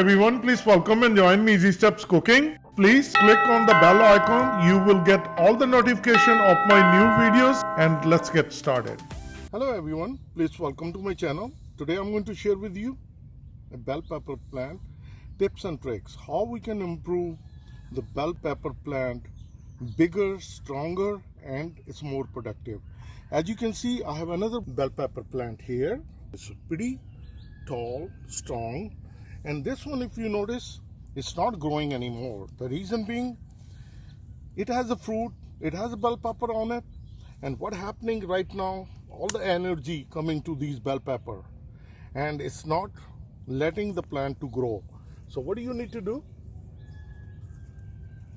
everyone, please welcome and join me Easy Steps Cooking. Please click on the bell icon. You will get all the notification of my new videos, and let's get started. Hello everyone, please welcome to my channel. Today I'm going to share with you a bell pepper plant tips and tricks, how we can improve the bell pepper plant bigger, stronger, and it's more productive. As you can see, I have another bell pepper plant here. It's pretty tall, strong, and this one, if you notice, it's not growing anymore. The reason being, it has a fruit, it has a bell pepper on it, and what's happening right now, all the energy coming to these bell pepper, and it's not letting the plant to grow. So what do you need to do?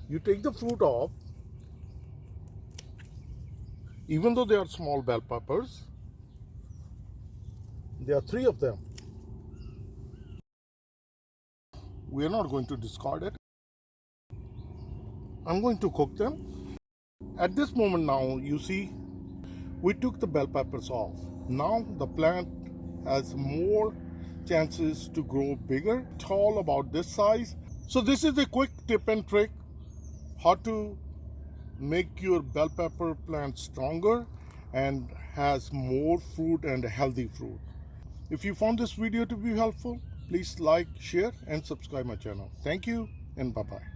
You take the fruit off. Even though they are small bell peppers, there are 3 of them. We are not going to discard it. I'm going to cook them. At this moment now, you see, we took the bell peppers off. Now the plant has more chances to grow bigger, tall, about this size. So this is a quick tip and trick how to make your bell pepper plant stronger and has more fruit and healthy fruit. If you found this video to be helpful, please like, share, and subscribe my channel. Thank you, and bye-bye.